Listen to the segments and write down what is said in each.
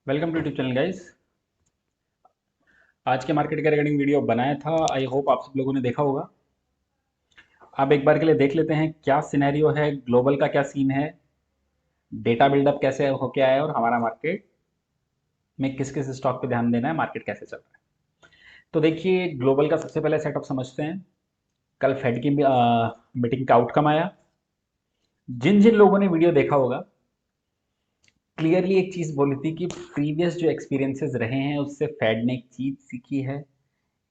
Welcome to YouTube channel guys. आज के market के रिगार्डिंग वीडियो बनाया था। आई होप आप सब लोगों ने देखा होगा। अब एक बार के लिए देख लेते हैं क्या सिनेरियो है, ग्लोबल का क्या सीन है, डेटा बिल्डअप कैसे होके आया है और हमारा मार्केट में किस किस स्टॉक पे ध्यान देना है, मार्केट कैसे चल रहा है। तो देखिए, ग्लोबल का सबसे पहले सेटअप समझते हैं। कल फेड की मीटिंग का आउटकम आया। जिन जिन लोगों ने वीडियो देखा होगा, क्लियरली एक चीज बोली थी कि प्रीवियस जो एक्सपीरियंसेस रहे हैं उससे फेड ने एक चीज सीखी है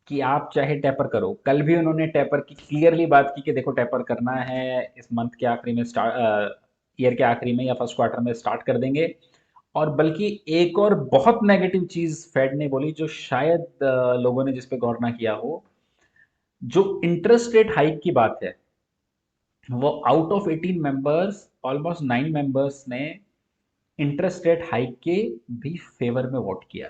कि आप चाहे टैपर करो। कल भी उन्होंने टैपर की क्लियरली बात की कि देखो टैपर करना है, इस मंथ के आखिरी में स्टार्ट, ईयर के आखिरी में या फर्स्ट क्वार्टर में स्टार्ट कर देंगे। और बल्कि एक और बहुत नेगेटिव चीज फेड ने बोली जो शायद लोगों ने जिस पे गौर ना किया हो। जो इंटरेस्ट रेट हाइक की बात है, वो out of 18 members almost 9 members ने इंटरेस्ट रेट हाइक के भी फेवर में वोट किया।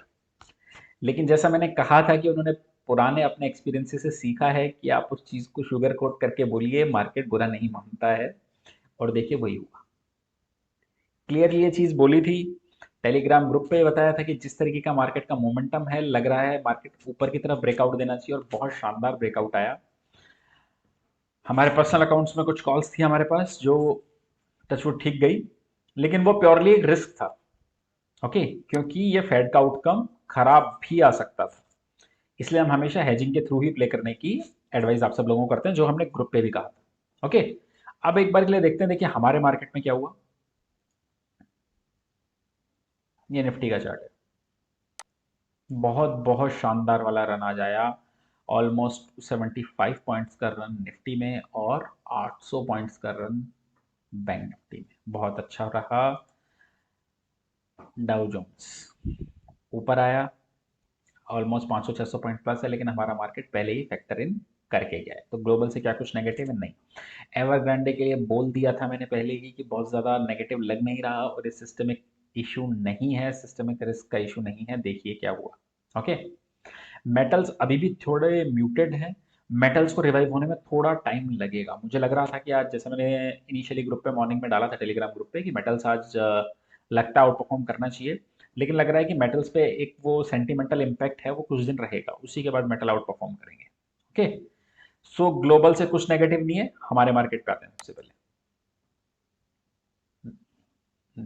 लेकिन जैसा मैंने कहा था कि उन्होंने पुराने अपने एक्सपीरियंसेस से सीखा है कि आप उस चीज़ को शुगर कोट करके बोलिए, मार्केट बुरा नहीं मानता है। और देखिए वही हुआ। क्लियरली ये चीज़ बोली थी। टेलीग्राम ग्रुप पे बताया था कि जिस तरीके का मार्केट का मोमेंटम है, लग रहा है मार्केट ऊपर की तरफ ब्रेकआउट देना चाहिए, और बहुत शानदार ब्रेकआउट आया। हमारे पर्सनल अकाउंट्स में कुछ कॉल्स थी हमारे पास जो टचवुड ठीक गई, लेकिन वो प्योरली एक रिस्क था। ओके, क्योंकि ये फेड का आउटकम खराब भी आ सकता था। इसलिए हम हमेशा हेजिंग के थ्रू ही प्ले करने की एडवाइस आप सब लोगों को करते हैं, जो हमने ग्रुप पे भी कहा था। ओके, अब एक बार के लिए देखते हैं, देखिए हमारे मार्केट में क्या हुआ। ये निफ्टी का चार्ट है। बहुत बहुत शानदार वाला रन आज आया। ऑलमोस्ट 75 पॉइंट्स का रन निफ्टी में और 800 पॉइंट्स का रन बैंक निफ्टी में। बहुत अच्छा रहा। डाउ जोन्स ऊपर आया, ऑलमोस्ट 500-600 पॉइंट प्लस है, लेकिन हमारा मार्केट पहले ही फैक्टर इन करके गया है। तो ग्लोबल से क्या कुछ नेगेटिव है? नहीं। एवरग्रांडे के लिए बोल दिया था मैंने पहले ही कि बहुत ज़्यादा नेगेटिव लग नहीं रहा, और ये सिस्टमिक इशू नहीं है, सिस्टमिक रिस्क का इशू नहीं है। देखिए क्या हुआ। ओके, मेटल्स अभी भी थोड़े म्यूटेड हैं। मेटल्स को रिवाइव होने में थोड़ा टाइम लगेगा। मुझे लग रहा था कि आज, जैसे मैंने इनिशियली ग्रुप पे मॉर्निंग में डाला था टेलीग्राम ग्रुप पे, कि मेटल्स आज लगता है आउट परफॉर्म करना चाहिए। लेकिन लग रहा है कि मेटल्स पे एक वो सेंटिमेंटल इम्पैक्ट है, वो कुछ दिन रहेगा, उसी के बाद मेटल आउट परफॉर्म करेंगे। ओके, सो ग्लोबल से कुछ नेगेटिव नहीं है। हमारे मार्केट पे आते हैं सबसे पहले।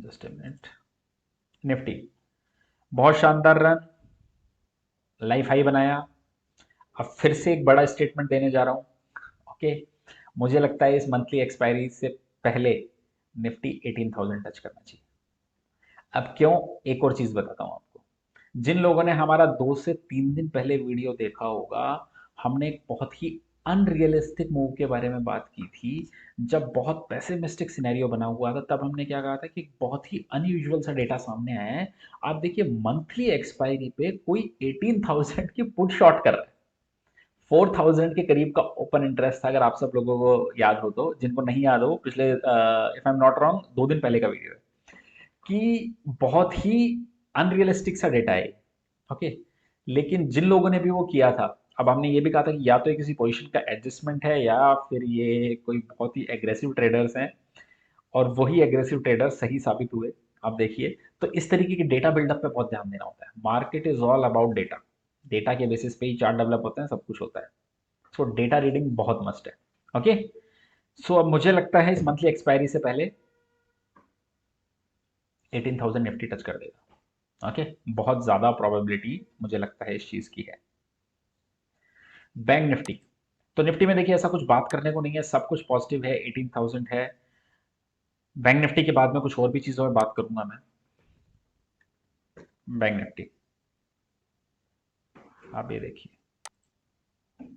Just a minute. निफ्टी बहुत शानदार रन, लाइफ हाई बनाया। अब फिर से एक बड़ा स्टेटमेंट देने जा रहा हूँ। ओके, मुझे लगता है इस मंथली एक्सपायरी से पहले निफ्टी 18,000 टच करना चाहिए। अब क्यों, एक और चीज बताता हूँ आपको। जिन लोगों ने हमारा 2 से 3 दिन पहले वीडियो देखा होगा, हमने एक बहुत ही अनरियलिस्टिक मूव के बारे में बात की थी। जब बहुत पेसिमिस्टिक सिनेरियो बना हुआ था, तब हमने क्या कहा था कि बहुत ही अनयूजुअल सा डेटा सामने आया है। आप देखिए, मंथली एक्सपायरी पे कोई 18,000 की पुट शॉर्ट कर रहा है। 4,000 के करीब का ओपन इंटरेस्ट था, अगर आप सब लोगों को याद हो तो। जिनको नहीं याद हो, पिछले if I am not wrong 2 दिन पहले का वीडियो है। कि बहुत ही अनरियलिस्टिक सा डेटा है। ओके, लेकिन जिन लोगों ने भी वो किया था, अब हमने ये भी कहा था कि या तो ये किसी पोजीशन का एडजस्टमेंट है, या फिर ये कोई बहुत ही एग्रेसिव ट्रेडर्स हैं। और वही एग्रेसिव ट्रेडर सही साबित हुए। आप देखिए, तो इस तरीके के डेटा बिल्डअप पे बहुत ध्यान देना होता है। Market is all about data. Data के बेसिस पे ही चार्ट डेवलप होते हैं, सब कुछ होता है। सो डेटा रीडिंग बहुत मस्ट है। ओके, सो अब मुझे लगता है इस मंथली एक्सपायरी से पहले 18,000 निफ्टी टच कर देगा। ओके, बहुत ज्यादा प्रोबेबिलिटी मुझे लगता है इस चीज की है। बैंक निफ्टी, तो निफ्टी में देखिए ऐसा कुछ बात करने को नहीं है, सब कुछ पॉजिटिव है, 18,000 है। बैंक निफ्टी के बाद में कुछ और भी चीजों में बात करूंगा मैं। बैंक निफ्टी, आप ये देखिए,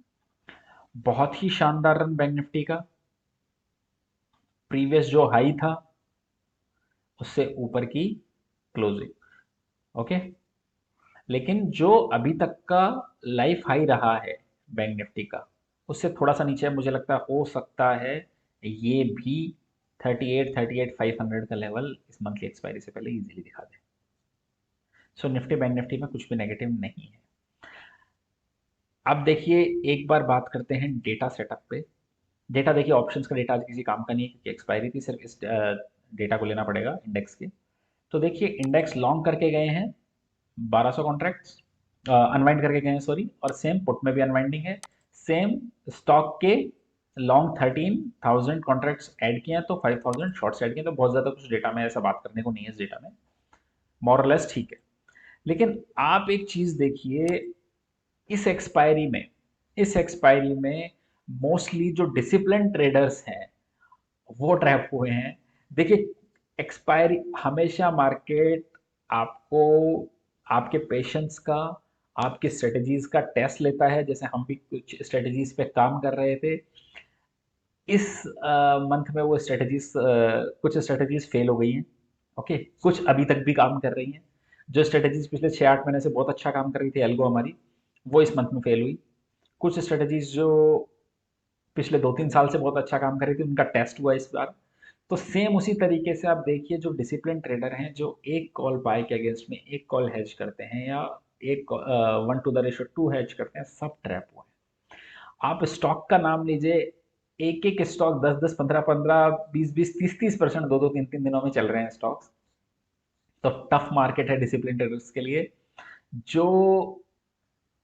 बहुत ही शानदार रन बैंक निफ्टी का। प्रीवियस जो हाई था उससे ऊपर की क्लोजिंग। ओके, लेकिन जो अभी तक का लाइफ हाई रहा है बैंक निफ्टी का, उससे थोड़ा सा नीचे मुझे लगता है हो सकता है ये भी 38-38,500 का लेवल इस मंथली एक्सपायरी से पहले इजीली दिखा दे। सो निफ्टी बैंक निफ्टी में कुछ भी नेगेटिव नहीं है। अब देखिए, एक बार बात करते हैं डेटा सेटअप पे। डेटा देखिए, ऑप्शंस का डेटा आज किसी काम का नहीं है, क्योंकि एक्सपायरी थी, सिर्फ इस डेटा को लेना पड़ेगा इंडेक्स के। तो देखिए, इंडेक्स लॉन्ग करके गए हैं, 1200 कॉन्ट्रैक्ट्स अनवाइंड करके गए हैं, सॉरी, और सेम पुट में भी अनवाइंडिंग है। सेम स्टॉक के लॉन्ग 13,000 कॉन्ट्रैक्ट्स ऐड किए हैं, तो 5,000 शॉर्ट्स ऐड किए हैं, तो बहुत ज़्यादा कुछ डेटा में ऐसा बात करने को नहीं है इस डेटा में, मोरलेस ठीक है। लेकिन आप एक चीज़ देखिए, इस एक्सपायरी में इस एक्सपायरी में मोस्टली जो डिसिप्लिन ट्रेडर्स हैं वो ट्रैप हुए हैं। देखिए, एक्सपायरी हमेशा मार्केट आपको आपके पेशेंस का, आपकी स्ट्रेटजीज का टेस्ट लेता है। जैसे हम भी कुछ स्ट्रेटजीज पे काम कर रहे थे, इस मंथ में वो स्ट्रेटजीज, कुछ स्ट्रेटजीज फेल हो गई हैं। ओके, कुछ अभी तक भी काम कर रही हैं। जो स्ट्रेटजीज पिछले 6-8 महीने से बहुत अच्छा काम कर रही थी एल्गो हमारी, वो इस मंथ में फेल हुई। कुछ स्ट्रेटजीज जो पिछले 2-3 साल से बहुत अच्छा काम कर रही थी, उनका टेस्ट हुआ इस बार। तो सेम उसी तरीके से आप देखिए, जो डिसिप्लिन ट्रेडर हैं, जो एक कॉल बाय के अगेंस्ट में एक कॉल हेज करते हैं, या एक 1:2 हेज करते हैं, सब ट्रैप हुए हैं। आप स्टॉक का नाम लीजिए, एक एक स्टॉक 10-10, 15-15, 20-20, 30-30%, 2-2, 3-3 दिनों में चल रहे हैं स्टॉक्स। तो टफ मार्केट है डिसिप्लिन ट्रेडर्स के लिए। जो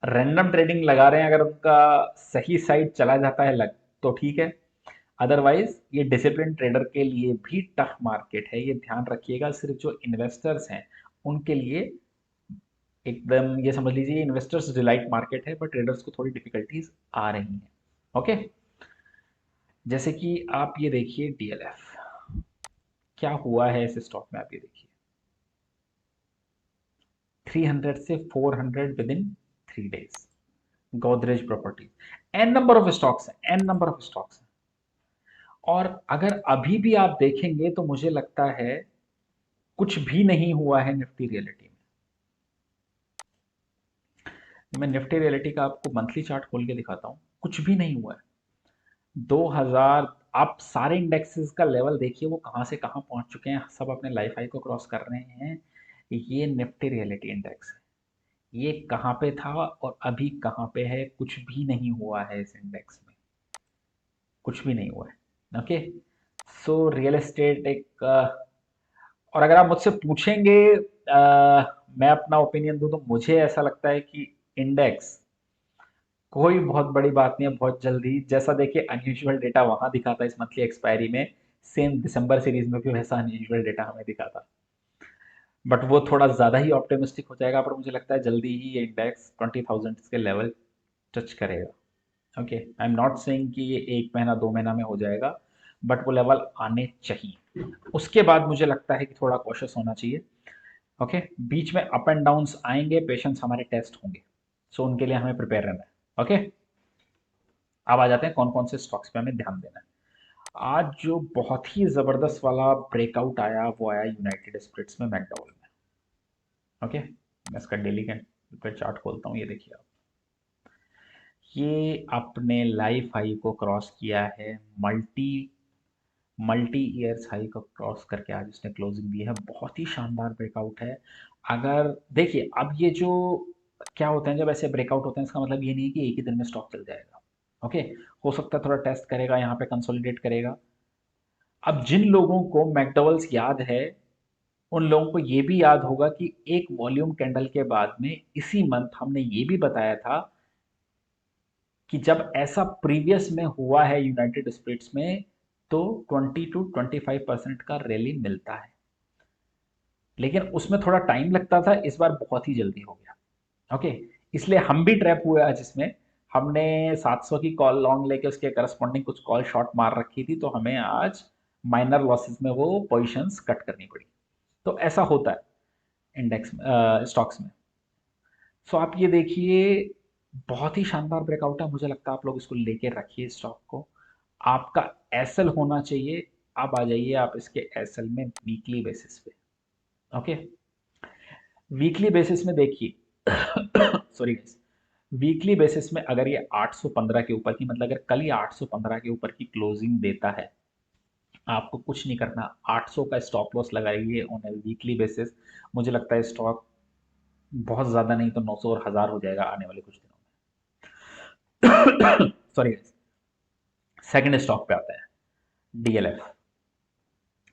रैंडम ट्रेडिंग लगा रहे हैं, अगर उनका सही साइड चला जाता है लग, तो ठीक है। अदरवाइज ये डिसिप्लिन ट्रेडर के लिए भी टफ मार्केट है, ये ध्यान रखिएगा। सिर्फ जो इन्वेस्टर्स हैं उनके लिए एकदम, ये समझ लीजिए, इन्वेस्टर्स डिलाइट मार्केट है, पर ट्रेडर्स को थोड़ी डिफिकल्टीज आ रही हैं। ओके, जैसे कि आप ये देखिए, डीएलएफ क्या हुआ है इस स्टॉक में, आप ये देखिए, 300 से 400 within 3 days. Godrej properties, n number of stocks हैं, एन नंबर ऑफ स्टॉक्स हैं। और अगर अभी भी आप देखेंगे तो मुझे लगता है कुछ भी नहीं हुआ है निफ्टी रियलिटी में। मैं निफ्टी रियलिटी का आपको मंथली चार्ट खोल के दिखाता हूँ, कुछ भी नहीं हुआ है। 2000, आप सारे इंडेक्सेस का लेवल देखिए, वो कहाँ से कहाँ पहुंच चुके हैं, सब अपने लाइफ हाई को क्रॉस कर रहे हैं। ये निफ्टी रियलिटी इंडेक्स है, ये कहाँ पे था और अभी कहाँ पे है, कुछ भी नहीं हुआ है इस इंडेक्स में, कुछ भी नहीं हुआ है। ओके, सो रियल एस्टेट एक और अगर आप मुझसे पूछेंगे, मैं अपना ओपिनियन दूं, तो मुझे ऐसा लगता है कि इंडेक्स कोई बहुत बड़ी बात नहीं है, बहुत जल्दी, जैसा देखिए अनयूजुअल डेटा वहां दिखा था इस मंथली एक्सपायरी में, सेम दिसंबर सीरीज में भी वैसा अनयूजुअल डेटा हमें दिखा था। बट वो थोड़ा ज़्यादा ही ऑप्टिमिस्टिक हो जाएगा, पर मुझे लगता है जल्दी ही ये इंडेक्स 20,000 के लेवल टच करेगा। Okay, I am not saying कि ये 1 महीना 2 महीना में हो जाएगा, बट वो लेवल आने चाहिए। उसके बाद मुझे लगता है कि थोड़ा कॉशियस होना चाहिए। ओके, बीच में अप एंड डाउन्स आएंगे, पेशेंस हमारे टेस्ट होंगे, सो उनके लिए हमें प्रिपेयर रहना है। ओके, अब आ जाते हैं कौन कौन से स्टॉक्स पे हमें ध्यान देना है। आज जो बहुत ही जबरदस्त वाला ब्रेकआउट आया, वो आया यूनाइटेड स्पिरिट्स में, मैकडॉवल में। ओके, मैं इसका डेली कैंडल चार्ट खोलता हूँ, ये देखिए आप, ये अपने लाइफ हाई को क्रॉस किया है, मल्टी मल्टी ईयर्स हाई को क्रॉस करके आज इसने क्लोजिंग दी है। बहुत ही शानदार ब्रेकआउट है। अगर देखिए, अब ये जो क्या होता है, जब ऐसे ब्रेकआउट होते हैं, इसका मतलब ये नहीं है कि एक ही दिन में स्टॉक चल जाएगा। ओके, हो सकता है थोड़ा टेस्ट करेगा, यहाँ पे कंसोलिडेट करेगा। अब जिन लोगों को मैकडॉवल्स याद है, उन लोगों को ये भी याद होगा कि एक वॉल्यूम कैंडल के बाद में इसी मंथ हमने ये भी बताया था कि जब ऐसा प्रीवियस में हुआ है यूनाइटेड स्पिरिट्स में, तो 20 to 25% का रैली मिलता है। लेकिन उसमें थोड़ा टाइम लगता था, इस बार बहुत ही जल्दी हो गया। ओके, इसलिए हम भी ट्रैप हुए आज इसमें। हमने 700 की कॉल लॉन्ग लेके उसके करस्पॉन्डिंग कुछ कॉल शॉर्ट मार रखी थी, तो हमें आज माइनर लॉसेस में वो पोजीशंस कट करनी पड़ी। तो ऐसा होता है इंडेक्स स्टॉक्स में। सो आप ये देखिए, बहुत ही शानदार ब्रेकआउट है, मुझे लगता है आप लोग इसको लेके रखिए स्टॉक को। आपका एसएल होना चाहिए। अब आ जाइए आप इसके एसएल में वीकली बेसिस पे। ओके, वीकली बेसिस में देखिए, सॉरी गाइस, वीकली बेसिस में अगर ये 815 के ऊपर की, मतलब अगर कल ये 815 के ऊपर की क्लोजिंग देता है, आपको कुछ नहीं करना, 800 का स्टॉप लॉस लगाइए ऑन ए वीकली बेसिस। मुझे लगता है स्टॉक बहुत ज़्यादा नहीं तो 900 और 1000 हो जाएगा आने वाले कुछ दिनों में। सॉरी गाइस, सेकंड स्टॉक पे आता है, डीएलएफ।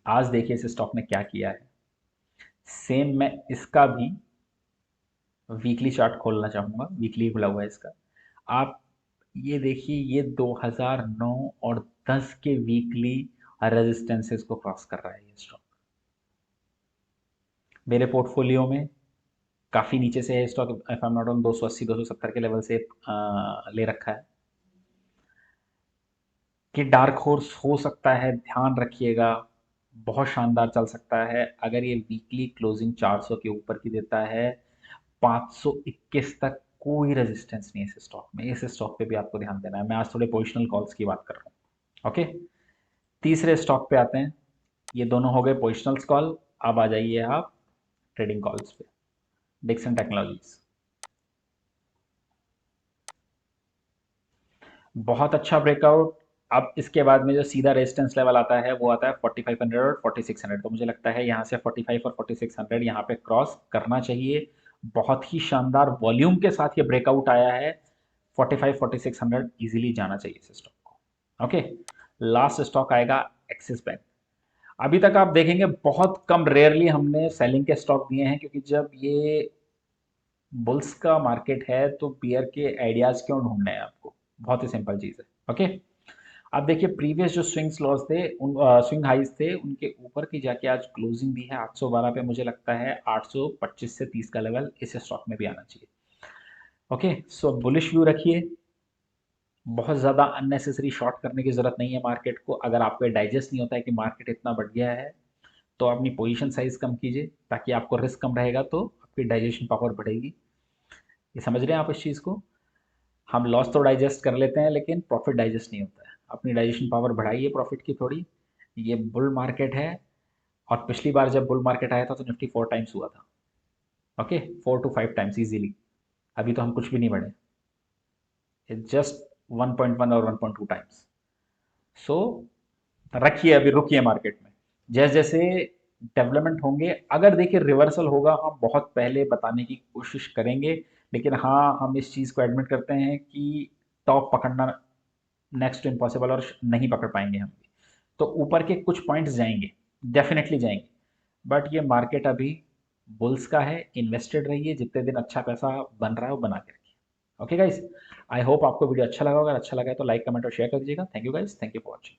आज देखिए इस स्टॉक ने क्या किया है। सेम मैं इसका भी वीकली चार्ट खोलना चाहूँगा, वीकली खुला हुआ है इसका। आप ये देखिए, ये 2009 और 10 के वीकली रेजिस्टेंसेस को क्रॉस कर रहा है ये स्टॉक। मेरे पोर्टफोलियो में काफ़ी नीचे से है stock, if I am not wrong 280 270 के लेवल से ले रखा है कि डार्क हॉर्स हो सकता है, ध्यान रखिएगा। बहुत शानदार चल सकता है अगर ये वीकली क्लोजिंग 400 के ऊपर की देता है। 521 तक कोई रेजिस्टेंस नहीं है इस स्टॉक में, इस स्टॉक पे भी आपको ध्यान देना है। मैं आज थोड़े पोजिशनल कॉल्स की बात कर रहा हूँ। ओके, तीसरे स्टॉक पे आते हैं। ये दोनों हो गए पोजिशनल्स कॉल। अब आ जाइए आप ट्रेडिंग कॉल्स पे। डिक्सन टेक्नोलॉजीज बहुत अच्छा ब्रेकआउट। अब इसके बाद में जो सीधा रेजिस्टेंस लेवल आता है वो आता है 4500 और 4600। तो मुझे लगता है यहाँ से 45 और 4600 यहाँ पे क्रॉस करना चाहिए। बहुत ही शानदार वॉल्यूम के साथ ये ब्रेकआउट आया है। 45 4600 इजीली जाना चाहिए इस स्टॉक को। ओके, लास्ट स्टॉक आएगा एक्सिस बैंक। अभी तक आप देखेंगे बहुत कम, रेयरली हमने सेलिंग के स्टॉक दिए हैं, क्योंकि जब ये बुल्स का मार्केट है तो बियर के आइडियाज क्यों ढूंढने हैं आपको। बहुत ही सिंपल चीज है। ओके, आप देखिए प्रीवियस जो स्विंग लॉस थे, उन स्विंग हाइज थे, उनके ऊपर की जाके आज क्लोजिंग दी है 812 पे। मुझे लगता है 825 से 30 का लेवल इस स्टॉक में भी आना चाहिए। ओके, सो बुलिश व्यू रखिए। बहुत ज़्यादा अननेसेसरी शॉर्ट करने की ज़रूरत नहीं है मार्केट को। अगर आपको डाइजेस्ट नहीं होता है कि मार्केट इतना बढ़ गया है, तो अपनी पोजीशन साइज कम कीजिए, ताकि आपको रिस्क कम रहेगा तो आपकी डाइजेशन पावर बढ़ेगी। ये समझ रहे हैं आप इस चीज़ को। हम लॉस तो डाइजेस्ट कर लेते हैं, लेकिन प्रॉफिट डाइजेस्ट नहीं होता है। अपनी डाइजेशन पावर बढ़ाइए प्रॉफिट की थोड़ी। ये बुल मार्केट है, और पिछली बार जब बुल मार्केट आया था तो निफ्टी 4 टाइम्स हुआ था। Okay, 4 to 5 times easily. अभी तो हम कुछ भी नहीं बढ़े, जस्ट 1.1 और 1.2 टाइम्स। सो रखिए, अभी रुकिए मार्केट में। जैसे जैसे डेवलपमेंट होंगे, अगर देखिए रिवर्सल होगा, हम बहुत पहले बताने की कोशिश करेंगे। लेकिन हाँ, हम इस चीज़ को एडमिट करते हैं कि टॉप पकड़ना नेक्स्ट टू इम्पॉसिबल, और नहीं पकड़ पाएंगे हम भी। तो ऊपर के कुछ पॉइंट्स जाएंगे, डेफिनेटली जाएंगे। बट ये मार्केट अभी बुल्स का है। इन्वेस्टेड रहिए, जितने दिन अच्छा पैसा बन रहा है वो बना के रखिए। ओके गाइस, आई होप आपको वीडियो अच्छा लगा होगा। अच्छा लगा है तो लाइक कमेंट और शेयर कर दीजिएगा। Thank you guys, thank you for watching.